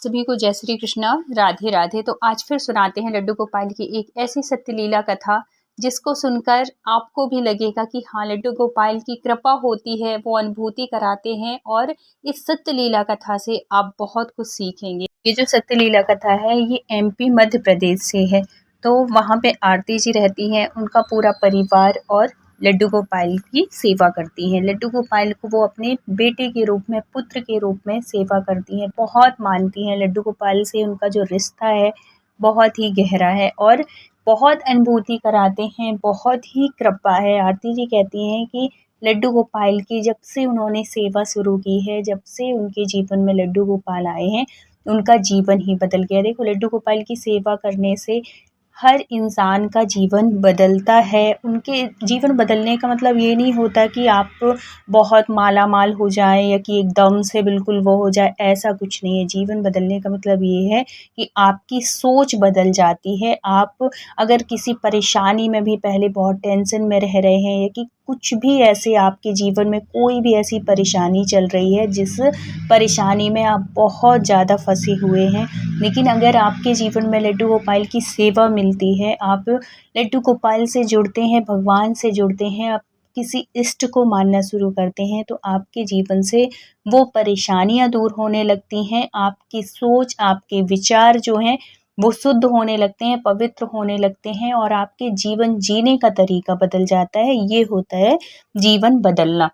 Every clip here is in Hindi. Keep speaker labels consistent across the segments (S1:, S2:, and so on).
S1: सभी को जय श्री कृष्णा, राधे राधे। तो आज फिर सुनाते हैं लड्डू गोपाल की एक ऐसी सत्य लीला कथा जिसको सुनकर आपको भी लगेगा कि हाँ, लड्डू गोपाल की कृपा होती है, वो अनुभूति कराते हैं और इस सत्य लीला कथा से आप बहुत कुछ सीखेंगे। ये जो सत्य लीला कथा है ये एमपी मध्य प्रदेश से है। तो वहाँ पे आरती जी रहती हैं, उनका पूरा परिवार और लड्डू गोपाल की सेवा करती हैं। लड्डू गोपाल को वो अपने बेटे के रूप में, पुत्र के रूप में सेवा करती हैं, बहुत मानती हैं। लड्डू गोपाल से उनका जो रिश्ता है बहुत ही गहरा है और बहुत अनुभूति कराते हैं, बहुत ही कृपा है। आरती जी कहती हैं कि लड्डू गोपाल की जब से उन्होंने सेवा शुरू की है, जब से उनके जीवन में लड्डू गोपाल आए हैं, उनका जीवन ही बदल गया। देखो, लड्डू गोपाल की सेवा करने से हर इंसान का जीवन बदलता है। उनके जीवन बदलने का मतलब ये नहीं होता कि आप बहुत माला माल हो जाएं या कि एकदम से बिल्कुल वो हो जाए, ऐसा कुछ नहीं है। जीवन बदलने का मतलब ये है कि आपकी सोच बदल जाती है। आप अगर किसी परेशानी में भी पहले बहुत टेंशन में रह रहे हैं या कि कुछ भी ऐसे आपके जीवन में कोई भी ऐसी परेशानी चल रही है जिस परेशानी में आप बहुत ज़्यादा फंसे हुए हैं, लेकिन अगर आपके जीवन में लड्डू गोपाल की सेवा मिलती है, आप लड्डू गोपाल से जुड़ते हैं, भगवान से जुड़ते हैं, आप किसी इष्ट को मानना शुरू करते हैं, तो आपके जीवन से वो परेशानियां दूर होने लगती हैं। आपकी सोच, आपके विचार जो हैं वो शुद्ध होने लगते हैं, पवित्र होने लगते हैं और आपके जीवन जीने का तरीका बदल जाता है। ये होता है जीवन बदलना।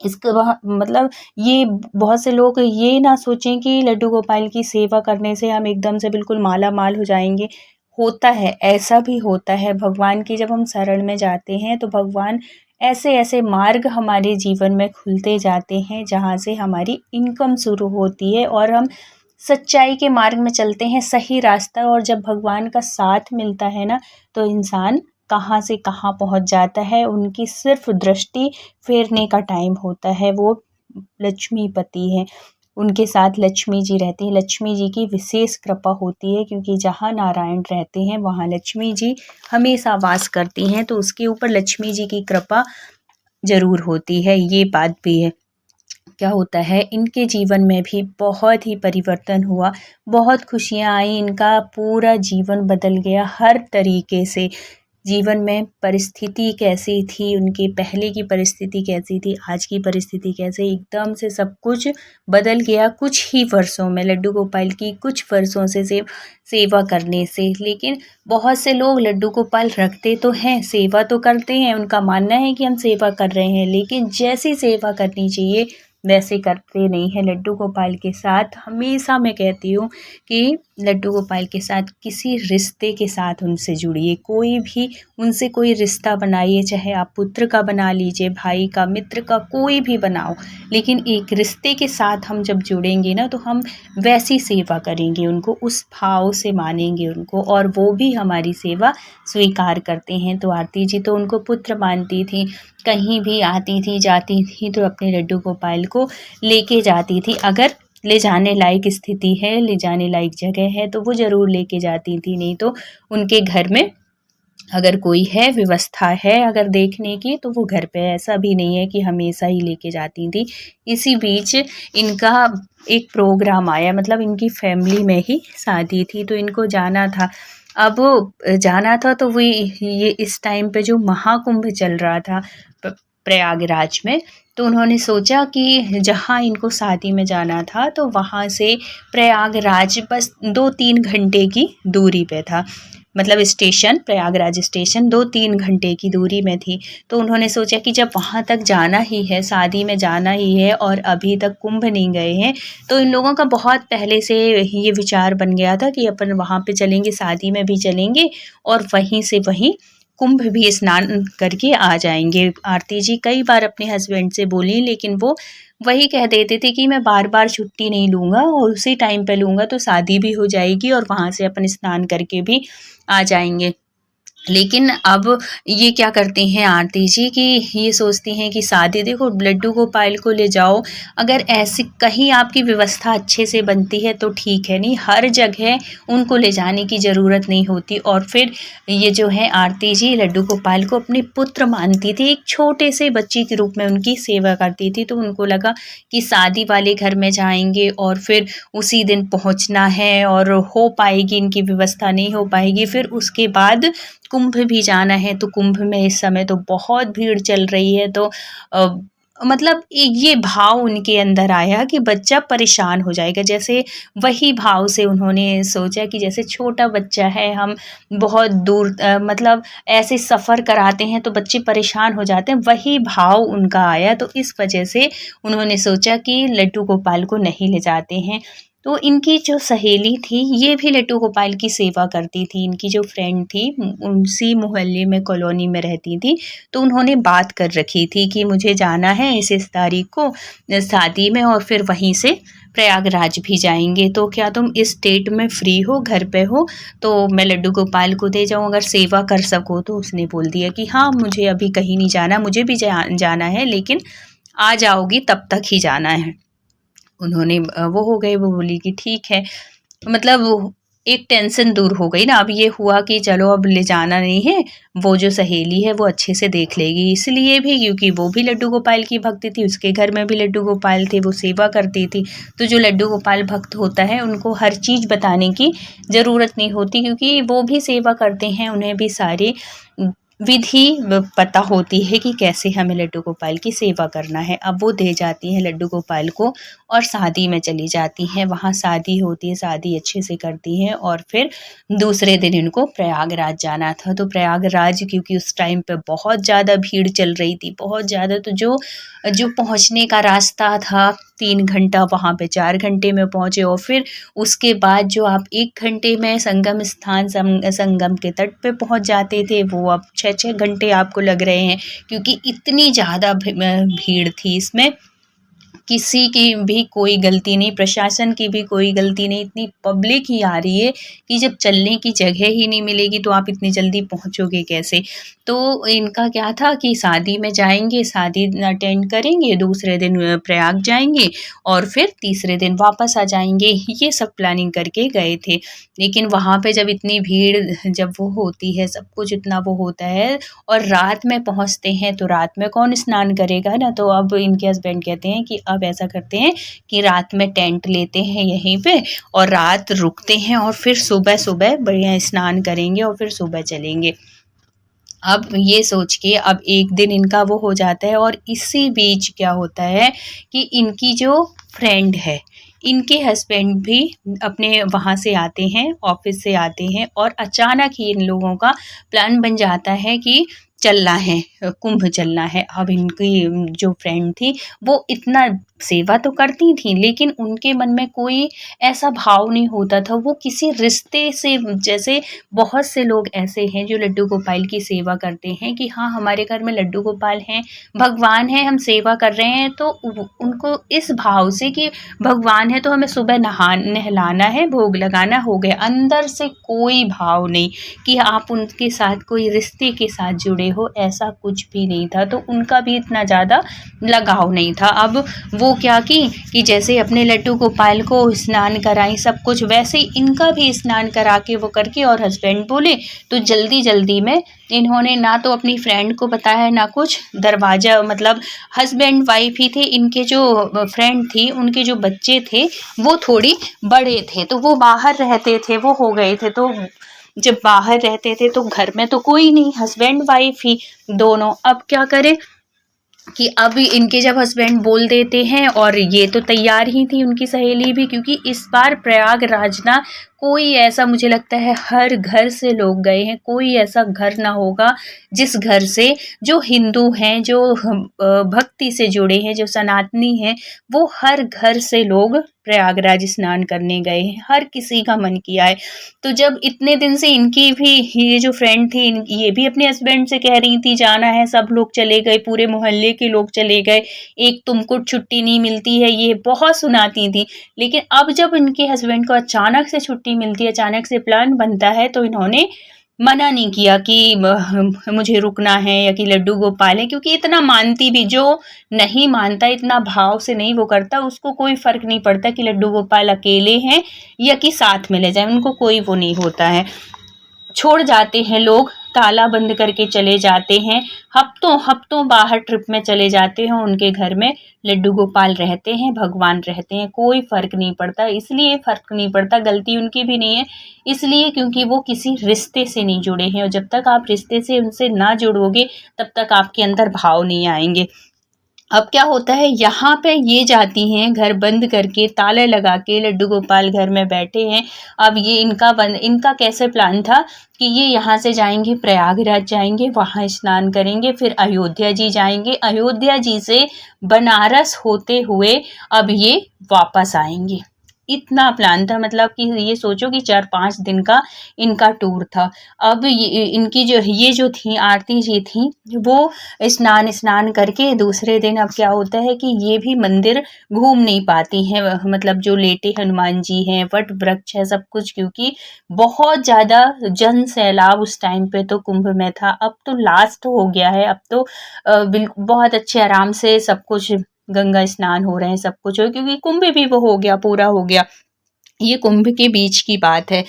S1: इसके मतलब ये बहुत से लोग ये ना सोचें कि लड्डू गोपाल की सेवा करने से हम एकदम से बिल्कुल माला माल हो जाएंगे। होता है, ऐसा भी होता है। भगवान की जब हम शरण में जाते हैं तो भगवान ऐसे ऐसे मार्ग हमारे जीवन में खुलते जाते हैं जहाँ से हमारी इनकम शुरू होती है और हम सच्चाई के मार्ग में चलते हैं, सही रास्ता। और जब भगवान का साथ मिलता है ना, तो इंसान कहाँ से कहाँ पहुँच जाता है। उनकी सिर्फ दृष्टि फेरने का टाइम होता है। वो लक्ष्मीपति हैं, उनके साथ लक्ष्मी जी रहती हैं। लक्ष्मी जी की विशेष कृपा होती है क्योंकि जहाँ नारायण रहते हैं वहाँ लक्ष्मी जी हमेशा वास करती हैं, तो उसके ऊपर लक्ष्मी जी की कृपा ज़रूर होती है। ये बात भी है। क्या होता है, इनके जीवन में भी बहुत ही परिवर्तन हुआ, बहुत खुशियाँ आई, इनका पूरा जीवन बदल गया हर तरीके से। जीवन में परिस्थिति कैसी थी, उनकी पहले की परिस्थिति कैसी थी, आज की परिस्थिति कैसे, एकदम से सब कुछ बदल गया कुछ ही वर्षों में। लड्डू गोपाल की कुछ वर्षों से सेवा करने से। लेकिन बहुत से लोग लड्डू गोपाल रखते तो हैं, सेवा तो करते हैं, उनका मानना है कि हम सेवा कर रहे हैं, लेकिन जैसी सेवा करनी चाहिए वैसे करते नहीं हैं। लड्डू गोपाल के साथ हमेशा मैं कहती हूँ कि लड्डू गोपाल के साथ किसी रिश्ते के साथ उनसे जुड़िए, कोई भी उनसे कोई रिश्ता बनाइए, चाहे आप पुत्र का बना लीजिए, भाई का, मित्र का, कोई भी बनाओ, लेकिन एक रिश्ते के साथ हम जब जुड़ेंगे ना तो हम वैसी सेवा करेंगे उनको, उस भाव से मानेंगे उनको और वो भी हमारी सेवा स्वीकार करते हैं। तो आरती जी तो उनको पुत्र मानती थी, कहीं भी आती थी जाती थी तो अपने लड्डू गोपाल को लेके जाती थी। अगर ले जाने लायक स्थिति है, ले जाने लायक जगह है तो वो ज़रूर लेके जाती थी, नहीं तो उनके घर में अगर कोई है, व्यवस्था है अगर देखने की, तो वो घर पे, ऐसा भी नहीं है कि हमेशा ही लेके जाती थी। इसी बीच इनका एक प्रोग्राम आया, मतलब इनकी फैमिली में ही शादी थी तो इनको जाना था। अब जाना था तो ये इस टाइम पे जो महाकुंभ चल रहा था प्रयागराज में, तो उन्होंने सोचा कि जहाँ इनको शादी में जाना था तो वहाँ से प्रयागराज बस 2-3 घंटे की दूरी पे था। मतलब स्टेशन, प्रयागराज स्टेशन 2-3 घंटे की दूरी में थी। तो उन्होंने सोचा कि जब वहाँ तक जाना ही है, शादी में जाना ही है और अभी तक कुंभ नहीं गए हैं, तो इन लोगों का बहुत पहले से ये विचार बन गया था कि अपन वहाँ पे चलेंगे, शादी में भी चलेंगे और वहीं से वहीं कुंभ भी स्नान करके आ जाएंगे। आरती जी कई बार अपने हस्बैंड से बोली, लेकिन वो वही कह देते थे कि मैं बार बार छुट्टी नहीं लूँगा और उसी टाइम पे लूँगा तो शादी भी हो जाएगी और वहाँ से अपन स्नान करके भी आ जाएंगे। लेकिन अब ये क्या करती हैं आरती जी कि ये सोचती हैं कि शादी देखो लड्डू गोपाल को ले जाओ, अगर ऐसी कहीं आपकी व्यवस्था अच्छे से बनती है तो ठीक है, नहीं हर जगह उनको ले जाने की ज़रूरत नहीं होती। और फिर ये जो है आरती जी लड्डू गोपाल को अपने पुत्र मानती थी, एक छोटे से बच्चे के रूप में उनकी सेवा करती थी। तो उनको लगा कि शादी वाले घर में जाएंगे और फिर उसी दिन पहुंचना है और हो पाएगी, इनकी व्यवस्था नहीं हो पाएगी। फिर उसके बाद कुंभ भी जाना है, तो कुंभ में इस समय तो बहुत भीड़ चल रही है। तो मतलब ये भाव उनके अंदर आया कि बच्चा परेशान हो जाएगा। जैसे वही भाव से उन्होंने सोचा कि जैसे छोटा बच्चा है, हम बहुत दूर मतलब ऐसे सफ़र कराते हैं तो बच्चे परेशान हो जाते हैं, वही भाव उनका आया। तो इस वजह से उन्होंने सोचा कि लड्डू गोपाल को नहीं ले जाते हैं। तो इनकी जो सहेली थी ये भी लड्डू गोपाल की सेवा करती थी, इनकी जो फ्रेंड थी उसी मोहल्ले में कॉलोनी में रहती थी। तो उन्होंने बात कर रखी थी कि मुझे जाना है इस तारीख को शादी में और फिर वहीं से प्रयागराज भी जाएंगे, तो क्या तुम इस डेट में फ्री हो, घर पे हो, तो मैं लड्डू गोपाल को दे जाऊँ अगर सेवा कर सको। तो उसने बोल दिया कि हाँ मुझे अभी कहीं नहीं जाना, मुझे भी जाना है लेकिन आ जाओगी तब तक ही जाना है। उन्होंने वो हो गए, वो बोली कि ठीक है, मतलब एक टेंशन दूर हो गई ना। अब ये हुआ कि चलो अब ले जाना नहीं है, वो जो सहेली है वो अच्छे से देख लेगी। इसलिए भी क्योंकि वो भी लड्डू गोपाल की भक्त थी, उसके घर में भी लड्डू गोपाल थे, वो सेवा करती थी। तो जो लड्डू गोपाल भक्त होता है उनको हर चीज़ बताने की ज़रूरत नहीं होती, क्योंकि वो भी सेवा करते हैं, उन्हें भी सारी विधि पता होती है कि कैसे हमें लड्डू गोपाल की सेवा करना है। अब वो दे जाती हैं लड्डू गोपाल को और शादी में चली जाती हैं। वहाँ शादी होती है, शादी अच्छे से करती हैं और फिर दूसरे दिन इनको प्रयागराज जाना था। तो प्रयागराज क्योंकि उस टाइम पे बहुत ज़्यादा भीड़ चल रही थी, बहुत ज़्यादा, तो जो जो पहुँचने का रास्ता था 3 घंटा, वहाँ पे 4 घंटे में पहुँचे। और फिर उसके बाद जो आप 1 घंटे में संगम स्थान संगम के तट पे पहुँच जाते थे, वो अब 6-6 घंटे आपको लग रहे हैं, क्योंकि इतनी ज़्यादा भीड़ थी इसमें। किसी की भी कोई गलती नहीं, प्रशासन की भी कोई गलती नहीं, इतनी पब्लिक ही आ रही है कि जब चलने की जगह ही नहीं मिलेगी तो आप इतनी जल्दी पहुँचोगे कैसे। तो इनका क्या था कि शादी में जाएंगे, शादी अटेंड करेंगे, दूसरे दिन प्रयाग जाएंगे और फिर तीसरे दिन वापस आ जाएंगे, ये सब प्लानिंग करके गए थे। लेकिन वहाँ पे जब इतनी भीड़ जब वो होती है, सब कुछ इतना वो होता है और रात में पहुँचते हैं, तो रात में कौन स्नान करेगा ना। तो अब इनके हस्बैंड कहते हैं कि अब ऐसा करते हैं कि रात में टेंट लेते हैं यहीं पे और रात रुकते हैं और फिर सुबह सुबह बढ़िया स्नान करेंगे और फिर सुबह चलेंगे। अब ये सोच के अब एक दिन इनका वो हो जाता है और इसी बीच क्या होता है कि इनकी जो फ्रेंड है, इनके हस्बैंड भी अपने वहाँ से आते हैं, ऑफिस से आते हैं और अचानक ही इन लोगों का प्लान बन जाता है कि चलना है, कुंभ चलना है। अब इनकी जो फ्रेंड थी वो इतना सेवा तो करती थी लेकिन उनके मन में कोई ऐसा भाव नहीं होता था, वो किसी रिश्ते से, जैसे बहुत से लोग ऐसे हैं जो लड्डू गोपाल की सेवा करते हैं कि हाँ हमारे घर में लड्डू गोपाल हैं, भगवान हैं, हम सेवा कर रहे हैं, तो उनको इस भाव से कि भगवान है तो हमें सुबह नहलाना है, भोग लगाना, हो गया। अंदर से कोई भाव नहीं कि आप उनके साथ कोई रिश्ते के साथ जुड़े हो, ऐसा कुछ भी नहीं था। तो उनका भी इतना ज़्यादा लगाव नहीं था। अब वो क्या कि जैसे अपने लड्डू गोपाल को स्नान कराई सब कुछ, वैसे ही इनका भी स्नान करा के वो करके, और हस्बैंड बोले तो जल्दी जल्दी में इन्होंने ना तो अपनी फ्रेंड को बताया ना कुछ, दरवाज़ा मतलब हस्बैंड वाइफ ही थे। इनके जो फ्रेंड थी उनके जो बच्चे थे वो थोड़ी बड़े थे, तो वो बाहर रहते थे, वो हो गए थे। तो जब बाहर रहते थे तो घर में तो कोई नहीं, हस्बैंड वाइफ ही दोनों। अब क्या करें कि अब इनके जब हस्बैंड बोल देते हैं, और ये तो तैयार ही थी उनकी सहेली भी, क्योंकि इस बार प्रयागराज ना कोई ऐसा, मुझे लगता है हर घर से लोग गए हैं, कोई ऐसा घर ना होगा जिस घर से जो हिंदू हैं, जो भक्ति से जुड़े हैं, जो सनातनी हैं, वो हर घर से लोग प्रयागराज स्नान करने गए हैं, हर किसी का मन किया है। तो जब इतने दिन से इनकी भी ये जो फ्रेंड थी ये भी अपने हस्बैंड से कह रही थी जाना है, सब लोग चले गए, पूरे मोहल्ले के लोग चले गए, एक तुमको छुट्टी नहीं मिलती है, ये बहुत सुनाती थी। लेकिन अब जब इनके हस्बैंड को अचानक से छुट्टी मिलती है, अचानक से प्लान बनता है, तो इन्होंने मना नहीं किया कि मुझे रुकना है या कि लड्डू गोपाल है, क्योंकि इतना मानती भी, जो नहीं मानता, इतना भाव से नहीं वो करता, उसको कोई फ़र्क नहीं पड़ता कि लड्डू गोपाल अकेले हैं या कि साथ में ले जाएँ, उनको कोई वो नहीं होता है। छोड़ जाते हैं लोग, ताला बंद करके चले जाते हैं, हफ्तों हफ्तों बाहर ट्रिप में चले जाते हैं, उनके घर में लड्डू गोपाल रहते हैं, भगवान रहते हैं, कोई फ़र्क नहीं पड़ता। इसलिए फ़र्क नहीं पड़ता, गलती उनकी भी नहीं है, इसलिए क्योंकि वो किसी रिश्ते से नहीं जुड़े हैं, और जब तक आप रिश्ते से उनसे ना जुड़ोगे तब तक आपके अंदर भाव नहीं आएंगे। अब क्या होता है, यहाँ पे ये जाती हैं घर बंद करके, ताले लगा के, लड्डू गोपाल घर में बैठे हैं। अब ये इनका कैसे प्लान था कि ये यहाँ से जाएंगे, प्रयागराज जाएंगे, वहाँ स्नान करेंगे, फिर अयोध्या जी जाएंगे, अयोध्या जी से बनारस होते हुए अब ये वापस आएंगे। इतना प्लान था, मतलब कि ये सोचो कि 4-5 दिन का इनका टूर था। अब इनकी जो थी आरती जी थी, वो स्नान करके दूसरे दिन अब क्या होता है कि ये भी मंदिर घूम नहीं पाती हैं, मतलब जो लेटे हनुमान जी हैं, वट वृक्ष है, सब कुछ, क्योंकि बहुत ज़्यादा जन सैलाब उस टाइम पे तो कुंभ में था। अब तो लास्ट हो गया है, अब तो बहुत अच्छे आराम से सब कुछ, गंगा स्नान हो रहे हैं, सब कुछ हो, क्योंकि कुंभ भी वो हो गया, पूरा हो गया। ये कुंभ के बीच की बात है।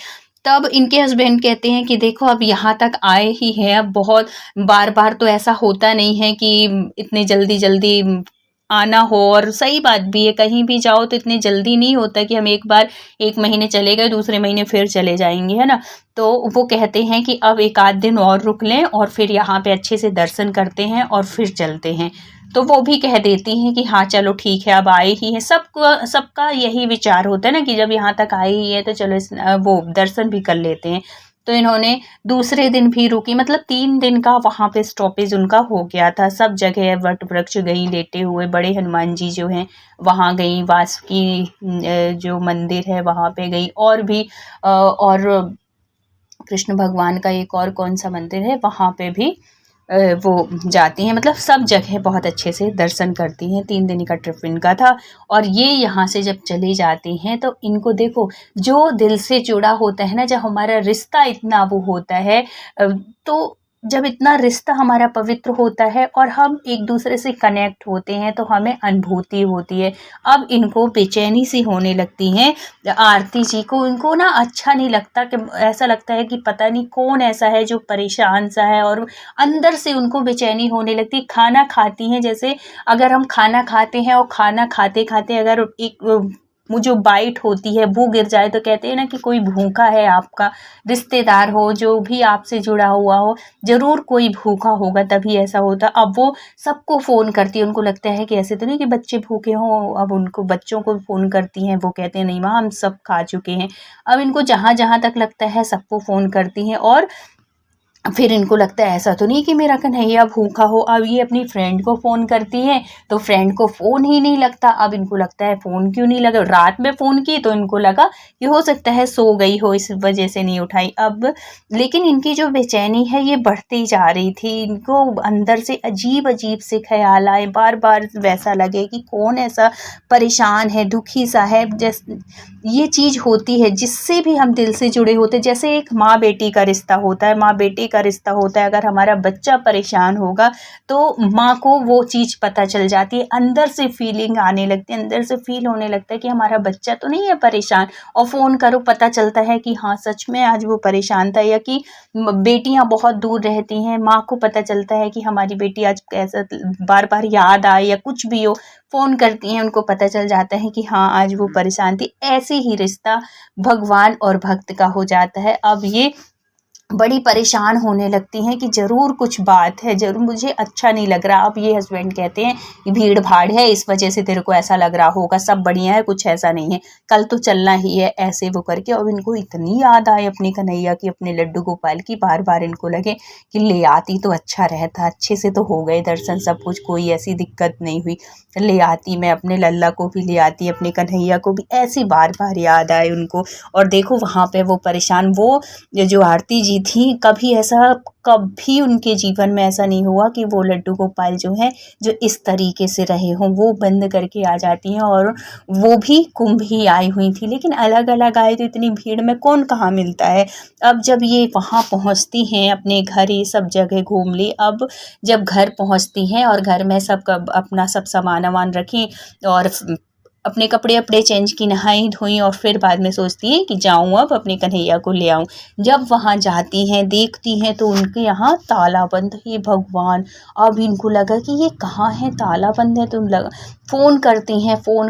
S1: तब इनके हस्बैंड कहते हैं कि देखो अब यहाँ तक आए ही हैं, अब बहुत बार-बार तो ऐसा होता नहीं है कि इतने जल्दी-जल्दी आना हो, और सही बात भी है, कहीं भी जाओ तो इतनी जल्दी नहीं होता कि हम एक बार 1 महीने चले गए, दूसरे महीने फिर चले जाएँगे, है ना? तो वो कहते हैं कि अब 1 आध दिन और रुक लें और फिर यहाँ पे अच्छे से दर्शन करते हैं और फिर चलते हैं। तो वो भी कह देती हैं कि हाँ चलो ठीक है, अब आए ही हैं। सबका यही विचार होता है ना कि जब यहाँ तक आए ही हैं तो चलो वो दर्शन भी कर लेते हैं। तो इन्होंने दूसरे दिन भी रुकी, मतलब 3 दिन का वहाँ पे स्टॉपेज उनका हो गया था। सब जगह वट वृक्ष गई लेटे हुए, बड़े हनुमान जी जो हैं वहाँ गई, वासुकी जो मंदिर है वहाँ पे गई, और भी और कृष्ण भगवान का एक और कौन सा मंदिर है वहाँ पे भी वो जाती हैं, मतलब सब जगह बहुत अच्छे से दर्शन करती हैं। 3 दिन का ट्रिप इनका था, और ये यहाँ से जब चली जाती हैं तो इनको देखो, जो दिल से जुड़ा होता है ना, जब हमारा रिश्ता इतना वो होता है, तो जब इतना रिश्ता हमारा पवित्र होता है और हम एक दूसरे से कनेक्ट होते हैं तो हमें अनुभूति होती है। अब इनको बेचैनी सी होने लगती है आरती जी को, इनको ना अच्छा नहीं लगता, कि ऐसा लगता है कि पता नहीं कौन ऐसा है जो परेशान सा है, और अंदर से उनको बेचैनी होने लगती है। खाना खाती हैं, जैसे अगर हम खाना खाते हैं और खाना खाते खाते अगर एक वो जो बाइट होती है वो गिर जाए, तो कहते हैं ना कि कोई भूखा है, आपका रिश्तेदार हो, जो भी आपसे जुड़ा हुआ हो, ज़रूर कोई भूखा होगा तभी ऐसा होता। अब वो सबको फ़ोन करती है, उनको लगता है कि ऐसे तो नहीं कि बच्चे भूखे हों, अब उनको बच्चों को फ़ोन करती हैं, वो कहते हैं नहीं माँ हम सब खा चुके हैं। अब इनको जहाँ जहाँ तक लगता है सबको फ़ोन करती हैं, और फिर इनको लगता है ऐसा तो नहीं कि मेरा कन्हैया भूखा हो। अब ये अपनी फ्रेंड को फ़ोन करती हैं तो फ्रेंड को फ़ोन ही नहीं लगता। अब इनको लगता है फ़ोन क्यों नहीं लगा, रात में फ़ोन की तो इनको लगा कि हो सकता है सो गई हो, इस वजह से नहीं उठाई। अब लेकिन इनकी जो बेचैनी है ये बढ़ती जा रही थी, इनको अंदर से अजीब अजीब से ख्याल आए, बार बार वैसा लगे कि कौन ऐसा परेशान है, दुखी सा है। जैसे ये चीज़ होती है जिससे भी हम दिल से जुड़े होते, जैसे एक माँ बेटी का रिश्ता होता है, माँ बेटी का रिश्ता होता है। अगर हमारा बच्चा परेशान होगा तो माँ को वो चीज़ पता चल जाती है, अंदर से फीलिंग आने लगती है, अंदर से फील होने लगता है कि हमारा बच्चा तो नहीं है परेशान, और फ़ोन करो पता चलता है कि हाँ सच में आज वो परेशान था। या कि बेटियाँ बहुत दूर रहती हैं, माँ को पता चलता है कि हमारी बेटी आज कैसा, बार बार याद आए या कुछ भी हो, फ़ोन करती हैं, उनको पता चल जाता है कि हाँ आज वो परेशान थी। ऐसे ही रिश्ता भगवान और भक्त का हो जाता है। अब ये बड़ी परेशान होने लगती हैं कि ज़रूर कुछ बात है, ज़रूर मुझे अच्छा नहीं लग रहा। अब ये हस्बैंड कहते हैं कि भीड़ भाड़ है इस वजह से तेरे को ऐसा लग रहा होगा, सब बढ़िया है, कुछ ऐसा नहीं है, कल तो चलना ही है, ऐसे वो करके। और इनको इतनी याद आए अपने कन्हैया की, अपने लड्डू गोपाल की, बार बार इनको लगे कि ले आती तो अच्छा रहता, अच्छे से तो हो गए दर्शन, सब कुछ, कोई ऐसी दिक्कत नहीं हुई, ले आती, मैं अपने लल्ला को भी ले आती, अपने कन्हैया को भी, ऐसी बार बार याद आए उनको। और देखो वहाँ पे वो परेशान, वो जो आरती जी आरती थी, कभी उनके जीवन में ऐसा नहीं हुआ कि वो लड्डू गोपाल जो हैं जो इस तरीके से रहे हों। वो बंद करके आ जाती हैं और वो भी कुंभ ही आई हुई थी, लेकिन अलग-अलग आए तो इतनी भीड़ में कौन कहाँ मिलता है। अब जब ये वहाँ पहुँचती हैं अपने घर, ये सब जगह घूम ली, अब जब घर पहुँचती हैं और घर में सब अपना सब सामान-वामान रखी और अपने कपड़े-वपड़े चेंज की, नहाई-धोई और फिर बाद में सोचती हैं कि जाऊँ अब अपने कन्हैया को ले आऊँ। जब वहाँ जाती हैं, देखती हैं तो उनके यहाँ ताला बंद। हे भगवान! अब इनको लगा कि ये कहाँ है, ताला बंद है, तो लगा फ़ोन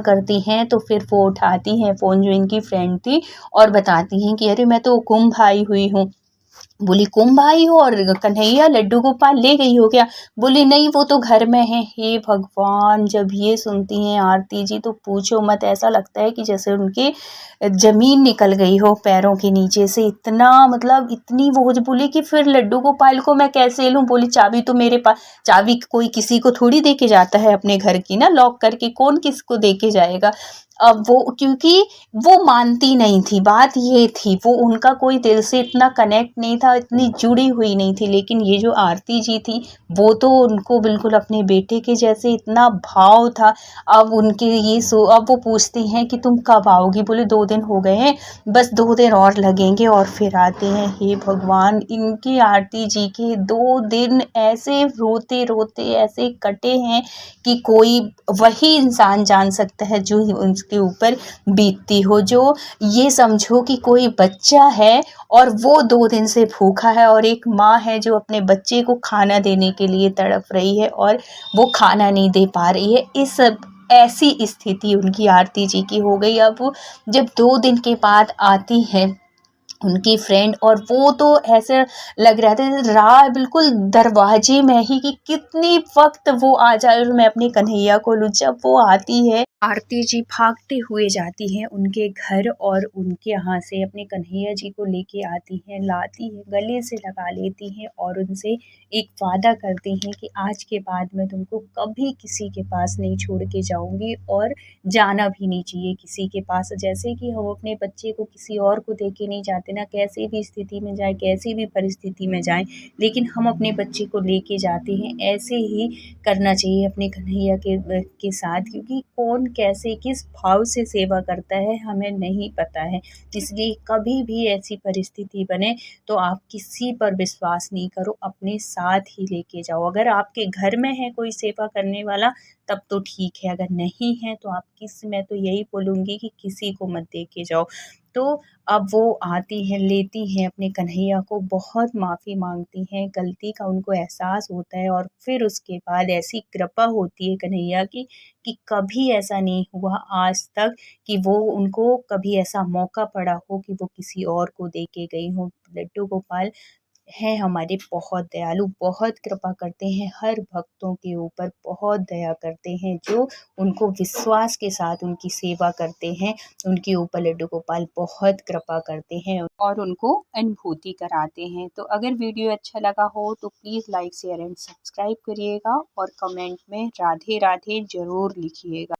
S1: करती हैं तो फिर वो उठाती हैं फ़ोन, जो इनकी फ्रेंड थी, और बताती हैं कि अरे मैं तो कुंभ आई हुई हूँ। बोली कुंभ आई हो और कन्हैया लड्डू गोपाल ले गई हो क्या? बोली नहीं, वो तो घर में है। हे भगवान! जब ये सुनती हैं आरती जी तो पूछो मत, ऐसा लगता है कि जैसे उनकी ज़मीन निकल गई हो पैरों के नीचे से। इतना मतलब इतनी वो जो बोली कि फिर लड्डू गोपाल को मैं कैसे लूँ? बोली चाबी तो मेरे पास, चाबी कोई किसी को थोड़ी दे के जाता है अपने घर की ना, लॉक करके कौन किसको दे के जाएगा? अब वो क्योंकि वो मानती नहीं थी, बात ये थी, वो उनका कोई दिल से इतना कनेक्ट नहीं था, इतनी जुड़ी हुई नहीं थी। लेकिन ये जो आरती जी थी, वो तो उनको बिल्कुल अपने बेटे के जैसे इतना भाव था। अब वो पूछती हैं कि तुम कब आओगी? बोले 2 दिन हो गए हैं, बस 2 दिन और लगेंगे और फिर आते हैं। हे भगवान! इनकी आरती जी के 2 दिन ऐसे रोते-रोते ऐसे कटे हैं कि कोई वही इंसान जान सकता है जो उसके ऊपर बीतती हो। जो ये समझो कि कोई बच्चा है और वो 2 दिन से भूखा है, और एक माँ है जो अपने बच्चे को खाना देने के लिए तड़प रही है और वो खाना नहीं दे पा रही है। ऐसी स्थिति उनकी आरती जी की हो गई। अब वो जब 2 दिन के बाद आती है उनकी फ्रेंड, और वो तो ऐसे लग रहा था राह बिल्कुल दरवाजे में ही कि कितनी वक्त वो आ जाए और मैं अपने कन्हैया को लूँ। जब वो आती है, आरती जी भागते हुए जाती हैं उनके घर और उनके यहाँ से अपने कन्हैया जी को लेके आती हैं, लाती हैं, गले से लगा लेती हैं और उनसे एक वादा करती हैं कि आज के बाद मैं तुमको कभी किसी के पास नहीं छोड़ के जाऊँगी और जाना भी नहीं चाहिए किसी के पास। जैसे कि हम अपने बच्चे को किसी और को दे के नहीं जाते ना, कैसी भी स्थिति में जाएँ, कैसी भी परिस्थिति में जाएँ, लेकिन हम अपने बच्चे को लेके जाते हैं। ऐसे ही करना चाहिए अपने कन्हैया के साथ, क्योंकि कौन कैसे किस भाव से सेवा करता है हमें नहीं पता है। इसलिए कभी भी ऐसी परिस्थिति बने तो आप किसी पर विश्वास नहीं करो, अपने साथ ही लेके जाओ। अगर आपके घर में है कोई सेवा करने वाला तब तो ठीक है, अगर नहीं है तो मैं तो यही बोलूँगी कि किसी को मत दे के जाओ। तो अब वो आती हैं, लेती हैं अपने कन्हैया को, बहुत माफ़ी माँगती हैं, गलती का उनको एहसास होता है और फिर उसके बाद ऐसी कृपा होती है कन्हैया की कि कभी ऐसा नहीं हुआ आज तक कि वो उनको कभी ऐसा मौका पड़ा हो कि वो किसी और को दे के गई हों। लड्डू गोपाल हैं हमारे बहुत दयालु, बहुत कृपा करते हैं, हर भक्तों के ऊपर बहुत दया करते हैं, जो उनको विश्वास के साथ उनकी सेवा करते हैं, उनके ऊपर लड्डू गोपाल बहुत कृपा करते हैं और उनको अनुभूति कराते हैं। तो अगर वीडियो अच्छा लगा हो तो please like, share and subscribe करिएगा और कमेंट में राधे राधे ज़रूर लिखिएगा।